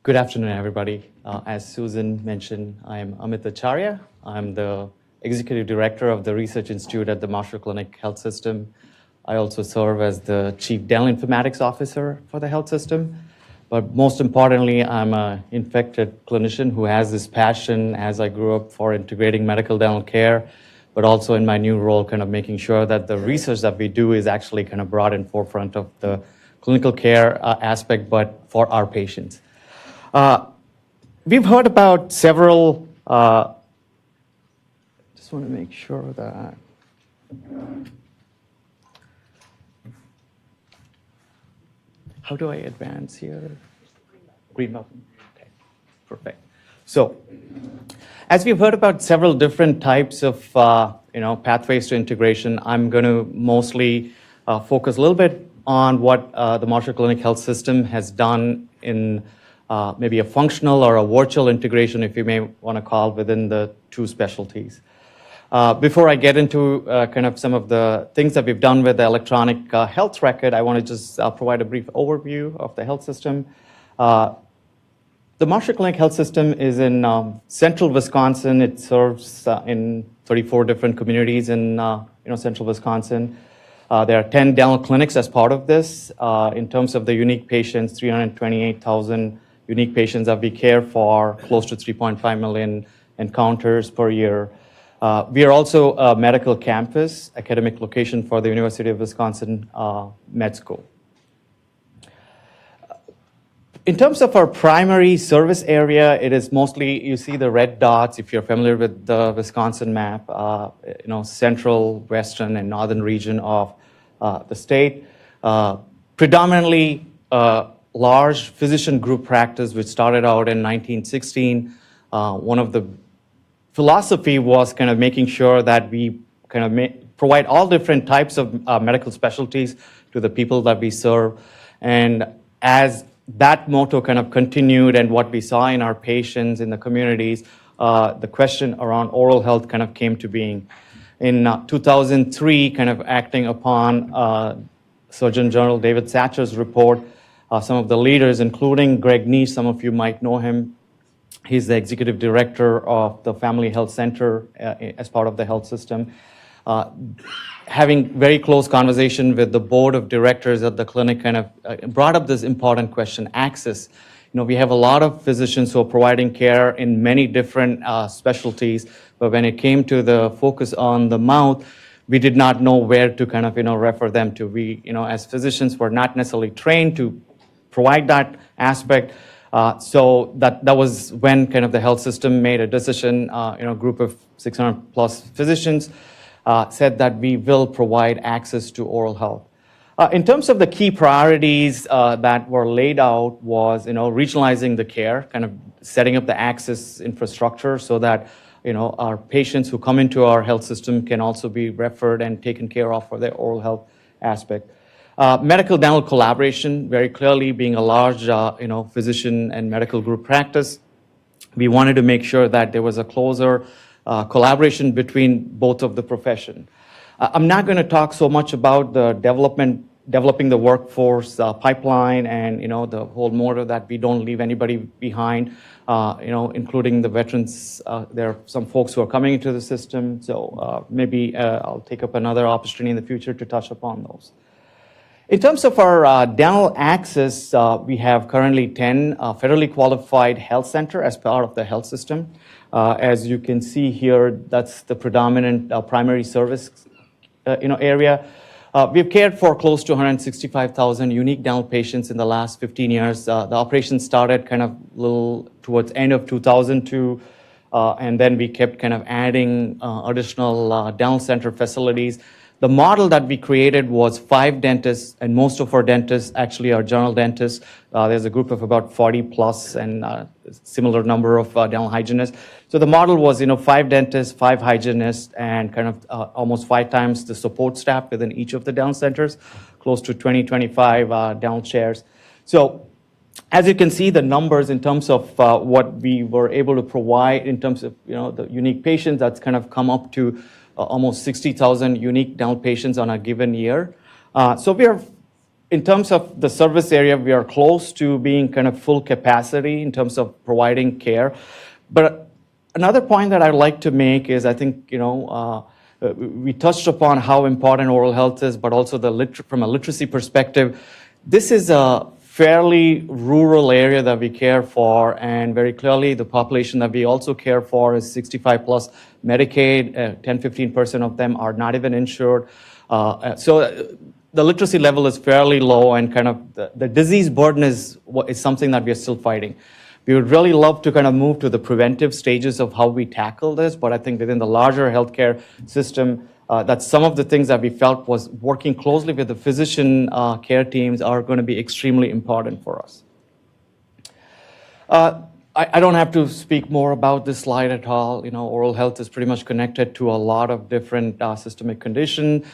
Good afternoon, everybody. As Susan mentioned, I'm Amit Acharya. I'm the Executive Director of the Research Institute at the Marshfield Clinic Health System. I also serve as the Chief Dental Informatics Officer for the health system. But most importantly, I'm an infected clinician who has this passion as I grew up for integrating medical dental care, but also in my new role, kind of making sure that the research that we do is actually kind of brought in forefront of the clinical care aspect, but for our patients. We've heard about several, just want to make sure that, how do I advance here? Green button, okay, perfect. So, as we've heard about several different types of, pathways to integration, I'm going to mostly focus a little bit on what the Marshfield Clinic Health System has done in maybe a functional or a virtual integration, if you may want to call, within the two specialties. Before I get into kind of some of the things that we've done with the electronic health record, I want to just provide a brief overview of the health system. The Marshfield Clinic Health System is in central Wisconsin. It serves in 34 different communities in central Wisconsin. There are 10 dental clinics as part of this. In terms of the unique patients, 328,000 unique patients that we care for, close to 3.5 million encounters per year. We are also a medical campus, academic location for the University of Wisconsin Med School. In terms of our primary service area, it is mostly, you see the red dots, if you're familiar with the Wisconsin map, central, western, and northern region of the state. Predominantly large physician group practice, which started out in 1916. One of the philosophy was kind of making sure that we kind of provide all different types of medical specialties to the people that we serve. And as that motto kind of continued and what we saw in our patients in the communities, the question around oral health kind of came to being. In 2003, kind of acting upon Surgeon General David Satcher's report, some of the leaders, including Greg Niche, some of you might know him. He's the executive director of the Family Health Center as part of the health system. Having very close conversation with the board of directors at the clinic kind of brought up this important question, access. We have a lot of physicians who are providing care in many different specialties, but when it came to the focus on the mouth, we did not know where to kind of, refer them to. We, as physicians, were not necessarily trained to provide that aspect. So that was when kind of the health system made a decision, a group of 600 plus physicians said that we will provide access to oral health. In terms of the key priorities that were laid out was, regionalizing the care, kind of setting up the access infrastructure so that, our patients who come into our health system can also be referred and taken care of for their oral health aspect. Medical dental collaboration, very clearly being a large, physician and medical group practice, we wanted to make sure that there was a closer collaboration between both of the profession. I'm not going to talk so much about the developing the workforce pipeline and, the whole motto that we don't leave anybody behind, including the veterans. There are some folks who are coming into the system, so maybe I'll take up another opportunity in the future to touch upon those. In terms of our dental access, we have currently 10 federally qualified health centers as part of the health system. As you can see here, that's the predominant primary service area. We've cared for close to 165,000 unique dental patients in the last 15 years. The operation started kind of a little towards end of 2002, and then we kept kind of adding additional dental center facilities. The model that we created was 5 dentists, and most of our dentists actually are general dentists. There's a group of about 40 plus and similar number of dental hygienists. So the model was, 5 dentists, 5 hygienists, and kind of almost 5 times the support staff within each of the dental centers, close to 20, 25 dental chairs. So as you can see, the numbers in terms of what we were able to provide in terms of, the unique patients, that's kind of come up to almost 60,000 unique dental patients on a given year. So we are in terms of the service area, we are close to being kind of full capacity in terms of providing care. But another point that I'd like to make is I think, we touched upon how important oral health is, but also from a literacy perspective, this is a fairly rural area that we care for, and very clearly the population that we also care for is 65 plus Medicaid. 10-15% of them are not even insured. So the literacy level is fairly low, and kind of the disease burden is something that we are still fighting. We would really love to kind of move to the preventive stages of how we tackle this, but I think within the larger healthcare system, that's some of the things that we felt was working closely with the physician care teams are going to be extremely important for us. I don't have to speak more about this slide at all. Oral health is pretty much connected to a lot of different systemic conditions.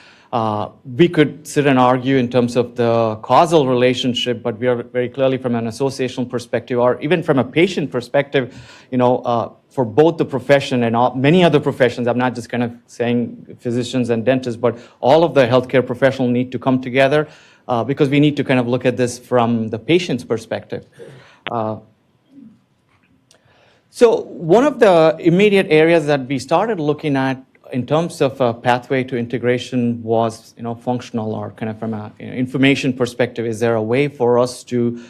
We could sit and argue in terms of the causal relationship, but we are very clearly from an associational perspective, or even from a patient perspective, for both the profession and many other professions. I'm not just kind of saying physicians and dentists, but all of the healthcare professionals need to come together because we need to kind of look at this from the patient's perspective. So one of the immediate areas that we started looking at in terms of a pathway to integration was, functional, or kind of from an information perspective. Is there a way for us to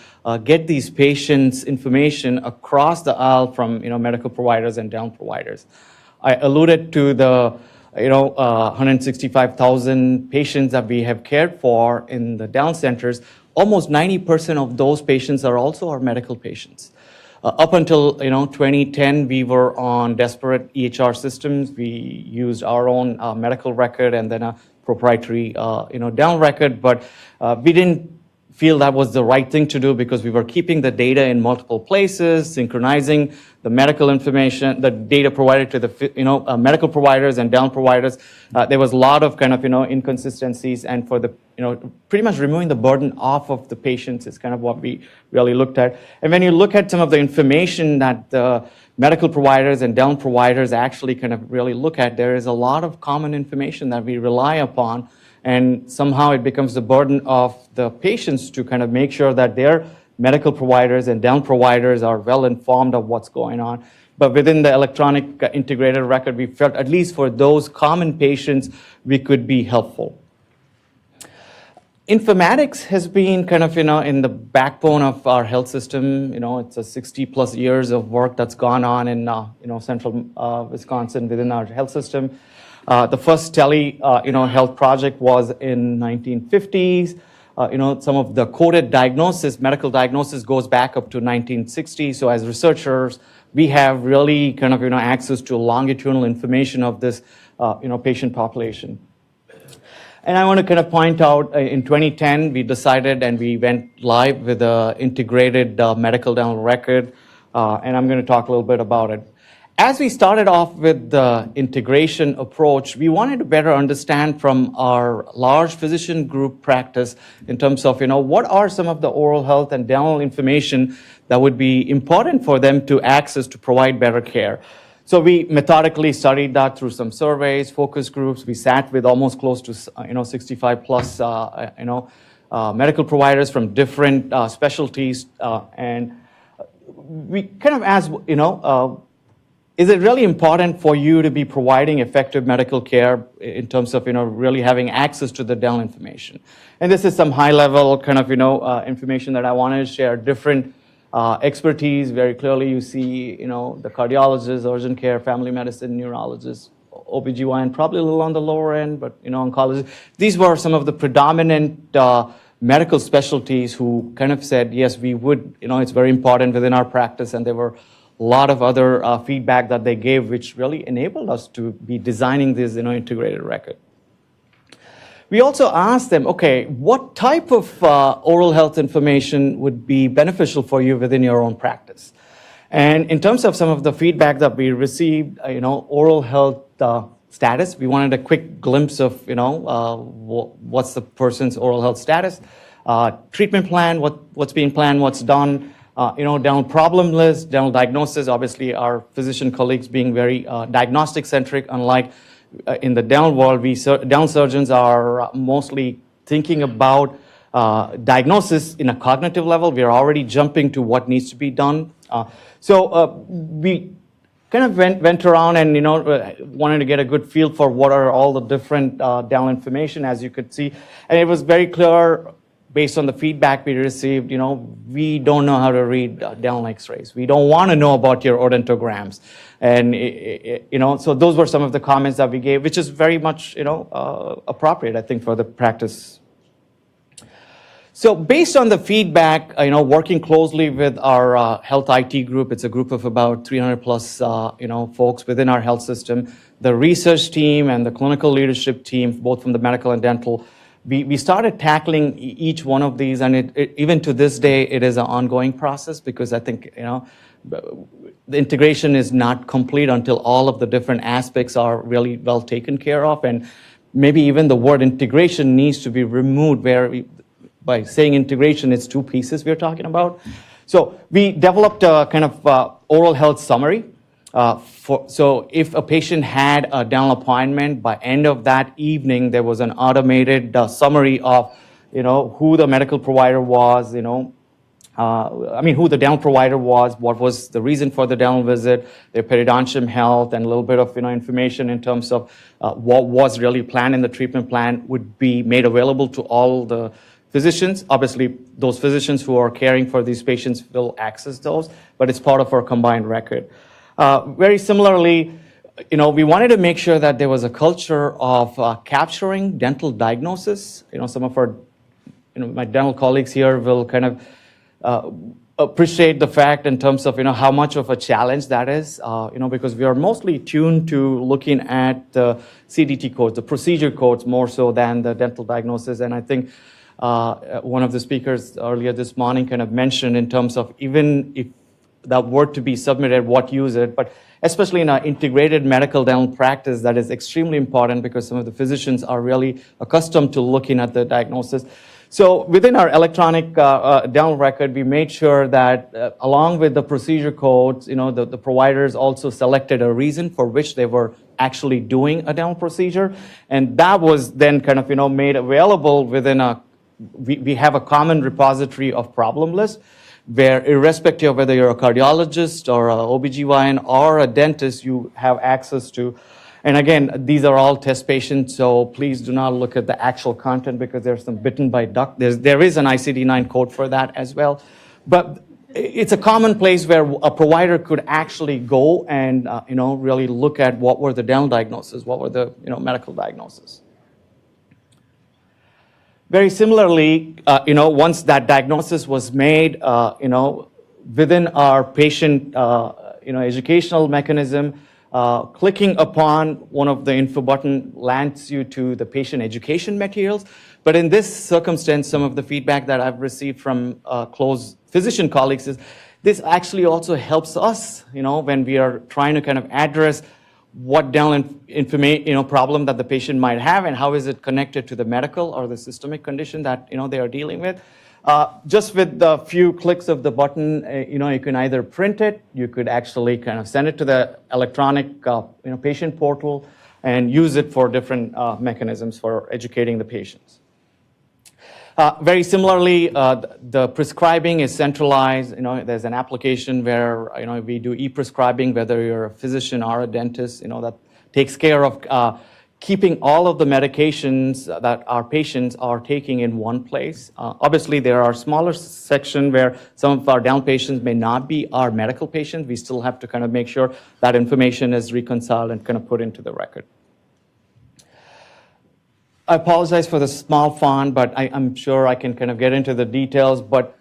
get these patients' information across the aisle from, medical providers and down providers? I alluded to the, 165,000 patients that we have cared for in the down centers. Almost 90% of those patients are also our medical patients. Up until 2010, we were on disparate EHR systems. We used our own medical record and then a proprietary down record, but we didn't feel that was the right thing to do because we were keeping the data in multiple places, synchronizing the medical information, the data provided to the medical providers and down providers. There was a lot of kind of inconsistencies, and for the pretty much removing the burden off of the patients is kind of what we really looked at. And when you look at some of the information that the medical providers and down providers actually kind of really look at, there is a lot of common information that we rely upon, and somehow it becomes the burden of the patients to kind of make sure that their medical providers and down providers are well informed of what's going on. But within the electronic integrated record, we felt at least for those common patients, we could be helpful. Informatics has been kind of, in the backbone of our health system. It's a 60 plus years of work that's gone on in, central Wisconsin within our health system. The first health project was in 1950s. Some of the coded medical diagnosis goes back up to 1960. So as researchers, we have really kind of, access to longitudinal information of this, patient population. And I want to kind of point out, in 2010, we decided and we went live with an integrated medical dental record, and I'm going to talk a little bit about it. As we started off with the integration approach, we wanted to better understand from our large physician group practice in terms of, what are some of the oral health and dental information that would be important for them to access to provide better care. So we methodically studied that through some surveys, focus groups. We sat with almost close to 65 plus medical providers from different specialties, and we kind of asked, is it really important for you to be providing effective medical care in terms of really having access to the dental information? And this is some high level kind of information that I wanted to share. Different expertise, very clearly you see, the cardiologist, urgent care, family medicine, neurologist, OBGYN, probably a little on the lower end, but, oncology. These were some of the predominant medical specialties who kind of said, yes, we would, it's very important within our practice, and there were a lot of other feedback that they gave, which really enabled us to be designing this, integrated record. We also asked them, okay, what type of oral health information would be beneficial for you within your own practice? And in terms of some of the feedback that we received, oral health status, we wanted a quick glimpse of, what's the person's oral health status, treatment plan, what's being planned, what's done, dental problem list, dental diagnosis. Obviously, our physician colleagues being very diagnostic centric, unlike in the dental world, dental surgeons are mostly thinking about diagnosis in a cognitive level. We are already jumping to what needs to be done. We kind of went around and wanted to get a good feel for what are all the different dental information, as you could see, and it was very clear based on the feedback we received. We don't know how to read dental X-rays. We don't want to know about your odontograms, and so those were some of the comments that we gave, which is very much appropriate, I think, for the practice. So based on the feedback, working closely with our health IT group, it's a group of about 300 plus, folks within our health system, the research team and the clinical leadership team, both from the medical and dental, we started tackling each one of these, and even to this day, it is an ongoing process, because I think, the integration is not complete until all of the different aspects are really well taken care of, and maybe even the word integration needs to be removed, by saying integration, it's two pieces we're talking about. So we developed a kind of oral health summary. So if a patient had a dental appointment, by end of that evening, there was an automated summary of, who the medical provider was, who the dental provider was, what was the reason for the dental visit, their periodontium health, and a little bit of, information in terms of what was really planned in the treatment plan would be made available to all the physicians. Obviously, those physicians who are caring for these patients will access those, but it's part of our combined record. Very similarly, we wanted to make sure that there was a culture of capturing dental diagnosis. Some of our, my dental colleagues here will kind of appreciate the fact in terms of, how much of a challenge that is, because we are mostly tuned to looking at the CDT codes, the procedure codes, more so than the dental diagnosis. And I think one of the speakers earlier this morning kind of mentioned in terms of even if that were to be submitted, what use it, but especially in our integrated medical dental practice, that is extremely important because some of the physicians are really accustomed to looking at the diagnosis. So within our electronic dental record, we made sure that along with the procedure codes, the providers also selected a reason for which they were actually doing a dental procedure. And that was then kind of, made available within we have a common repository of problem list, where irrespective of whether you're a cardiologist or a OBGYN or a dentist, you have access to. And again, these are all test patients, so please do not look at the actual content because there's some bitten by duck. There is an ICD-9 code for that as well. But it's a common place where a provider could actually go and really look at what were the dental diagnoses, what were the medical diagnoses. Very similarly, once that diagnosis was made, within our patient, educational mechanism, clicking upon one of the info button lands you to the patient education materials. But in this circumstance, some of the feedback that I've received from close physician colleagues is this actually also helps us, when we are trying to kind of address what dental problem that the patient might have and how is it connected to the medical or the systemic condition that they are dealing with. Just with a few clicks of the button, you can either print it, you could actually kind of send it to the electronic patient portal and use it for different mechanisms for educating the patients. Very similarly, the prescribing is centralized. There's an application where we do e-prescribing, whether you're a physician or a dentist. That takes care of keeping all of the medications that our patients are taking in one place. Obviously, there are smaller sections where some of our dental patients may not be our medical patients. We still have to kind of make sure that information is reconciled and kind of put into the record. I apologize for the small font, but I'm sure I can kind of get into the details. But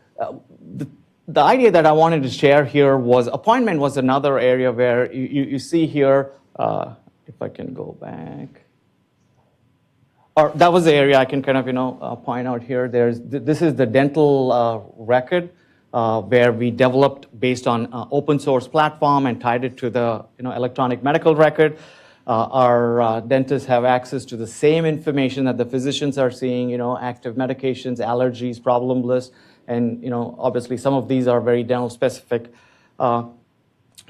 the idea that I wanted to share here was appointment was another area where you see here, if I can go back. Or that was the area I can kind of point out here. This is the dental record where we developed based on open source platform and tied it to the electronic medical record. Our dentists have access to the same information that the physicians are seeing, active medications, allergies, problem list, and obviously some of these are very dental specific. Kind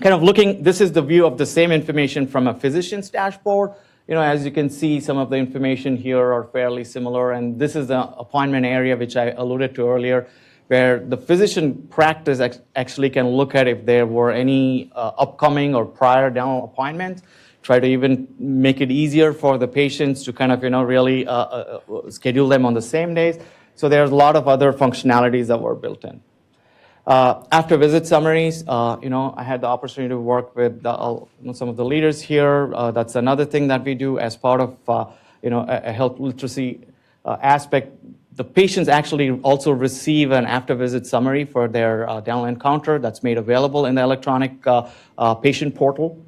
of looking, this is the view of the same information from a physician's dashboard. as you can see, some of the information here are fairly similar. And this is the appointment area, which I alluded to earlier, where the physician practice actually can look at if there were any upcoming or prior dental appointments, try to even make it easier for the patients to kind of, really schedule them on the same days. So there's a lot of other functionalities that were built in. After visit summaries, I had the opportunity to work with some of the leaders here. That's another thing that we do as part of a health literacy aspect. The patients actually also receive an after visit summary for their dental encounter that's made available in the electronic patient portal.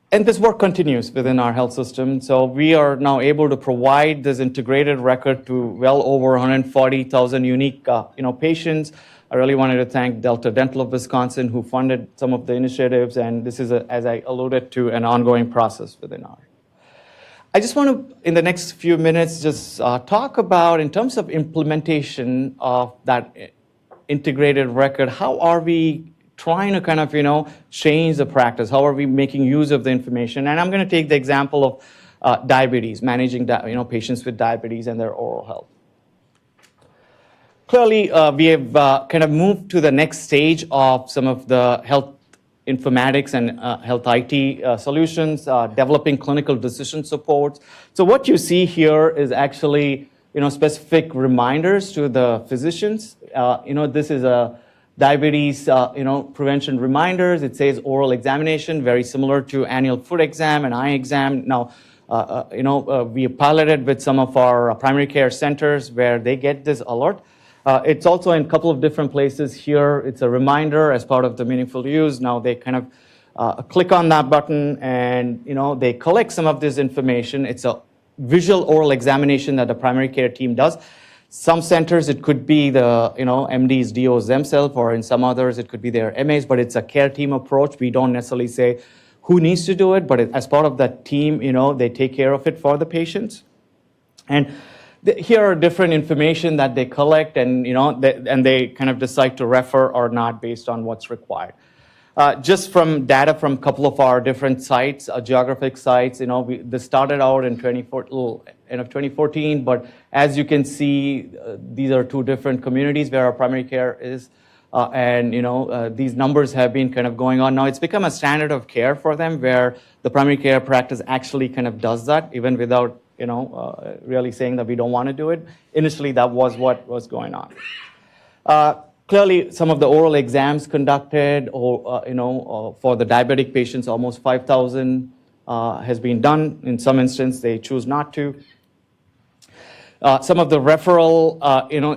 And this work continues within our health system. So we are now able to provide this integrated record to well over 140,000 unique patients. I really wanted to thank Delta Dental of Wisconsin, who funded some of the initiatives. And this is, as I alluded to, an ongoing process within our. I just want to, in the next few minutes, just talk about, in terms of implementation of that integrated record, how are we trying to kind of, change the practice? How are we making use of the information? And I'm going to take the example of diabetes, managing patients with diabetes and their oral health. Clearly, we have kind of moved to the next stage of some of the health informatics and health IT solutions, developing clinical decision supports. So what you see here is actually, specific reminders to the physicians. This is a diabetes, prevention reminders. It says oral examination, very similar to annual foot exam and eye exam. Now, we piloted with some of our primary care centers where they get this alert. It's also in a couple of different places here. It's a reminder as part of the meaningful use. Now they kind of click on that button and, they collect some of this information. It's a visual oral examination that the primary care team does. Some centers, it could be the MDs, DOs themselves, or in some others, it could be their MAs, but it's a care team approach. We don't necessarily say who needs to do it, but as part of that team, they take care of it for the patients. And here are different information that they collect, and they kind of decide to refer or not based on what's required. Just from data from a couple of our different sites, geographic sites, this started out in 2014, but as you can see, these are two different communities where our primary care is, and these numbers have been kind of going on. Now it's become a standard of care for them, where the primary care practice actually kind of does that, even without really saying that we don't want to do it. Initially, that was what was going on. Clearly, some of the oral exams conducted, or for the diabetic patients, almost 5,000 has been done. In some instances, they choose not to. Some of the referral,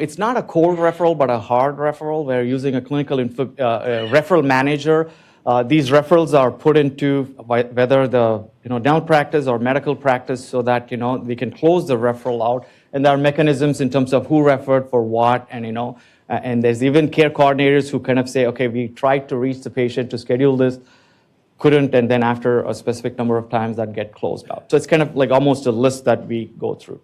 it's not a cold referral, but a hard referral. We're using a clinical referral manager. These referrals are put into whether the dental practice or medical practice, so that we can close the referral out. And there are mechanisms in terms of who referred for what, and there's even care coordinators who kind of say, okay, we tried to reach the patient to schedule this, couldn't, and then after a specific number of times that get closed out. So it's kind of like almost a list that we go through.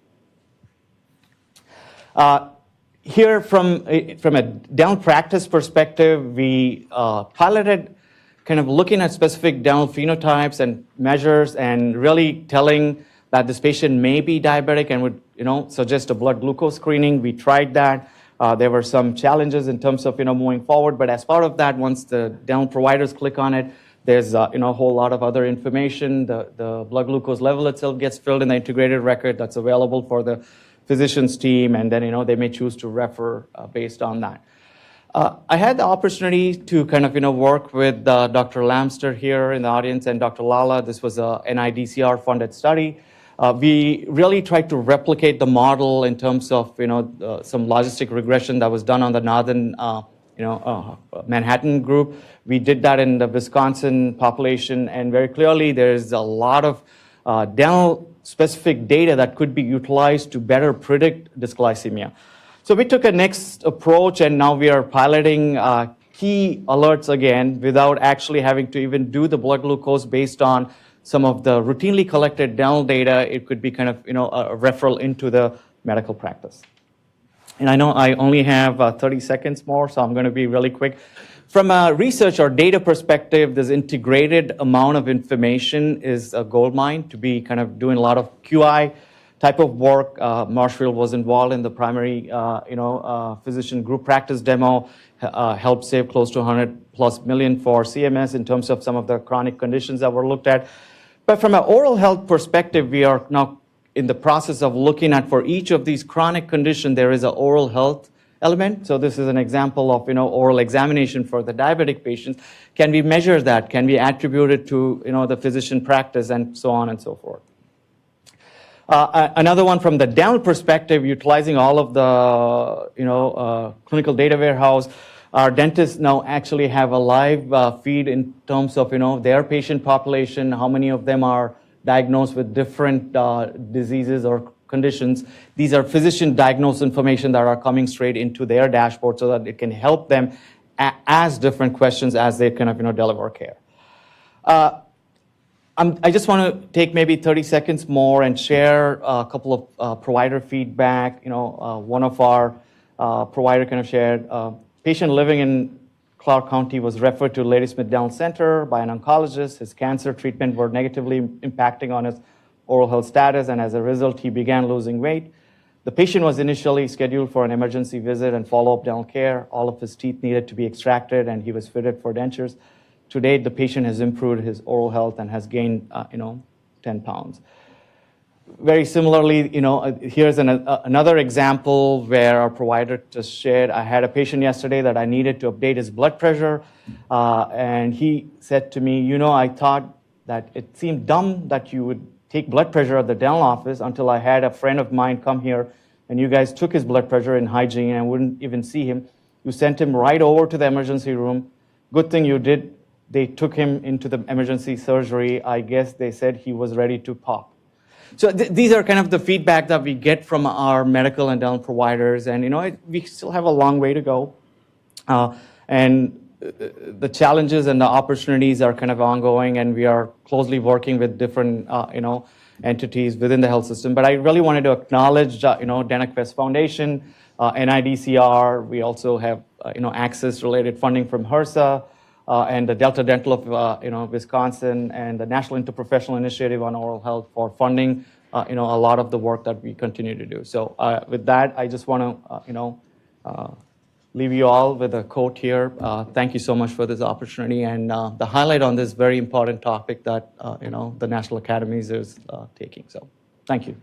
Here from a dental practice perspective, we piloted kind of looking at specific dental phenotypes and measures and really telling that this patient may be diabetic and would suggest a blood glucose screening. We tried that. There were some challenges in terms of moving forward, but as part of that, once the dental providers click on it, there's a whole lot of other information. The blood glucose level itself gets filled in the integrated record that's available for the physician's team, and then they may choose to refer based on that. I had the opportunity to kind of work with Dr. Lamster here in the audience and Dr. Lala. This was a NIDCR funded study. We really tried to replicate the model in terms of some logistic regression that was done on the northern Manhattan group. We did that in the Wisconsin population, and very clearly there's a lot of dental specific data that could be utilized to better predict dysglycemia. So we took a next approach, and now we are piloting key alerts again without actually having to even do the blood glucose based on some of the routinely collected dental data. It could be kind of a referral into the medical practice. And I know I only have 30 seconds more, so I'm going to be really quick. From a research or data perspective, this integrated amount of information is a gold mine to be kind of doing a lot of QI type of work. Marshfield was involved in the primary, physician group practice demo, helped save close to 100+ million for CMS in terms of some of the chronic conditions that were looked at. But from an oral health perspective, we are now in the process of looking at for each of these chronic conditions, there is an oral health element. So this is an example of oral examination for the diabetic patients. Can we measure that? Can we attribute it to the physician practice and so on and so forth? Another one from the dental perspective, utilizing all of the clinical data warehouse. Our dentists now actually have a live feed in terms of their patient population, how many of them are diagnosed with different diseases or conditions. These are physician diagnosed information that are coming straight into their dashboard so that it can help them ask different questions as they kind of deliver care. I just want to take maybe 30 seconds more and share a couple of provider feedback. One of our provider kind of shared, patient living in Clark County was referred to Ladysmith Dental Center by an oncologist. His cancer treatment were negatively impacting on his oral health status, and as a result, he began losing weight. The patient was initially scheduled for an emergency visit and follow-up dental care. All of his teeth needed to be extracted, and he was fitted for dentures. To date, the patient has improved his oral health and has gained, 10 pounds. Very similarly, here's another example where our provider just shared, I had a patient yesterday that I needed to update his blood pressure, and he said to me, I thought that it seemed dumb that you would take blood pressure at the dental office until I had a friend of mine come here, and you guys took his blood pressure in hygiene, and I wouldn't even see him. You sent him right over to the emergency room. Good thing you did. They took him into the emergency surgery. I guess they said he was ready to pop. So these are kind of the feedback that we get from our medical and dental providers, and we still have a long way to go. And the challenges and the opportunities are kind of ongoing, and we are closely working with different entities within the health system. But I really wanted to acknowledge DentaQuest Foundation, NIDCR. We also have access-related funding from HRSA. And the Delta Dental of Wisconsin, and the National Interprofessional Initiative on Oral Health for funding a lot of the work that we continue to do. So with that, I just want to leave you all with a quote here. Thank you so much for this opportunity, and the highlight on this very important topic that the National Academies is taking. So thank you.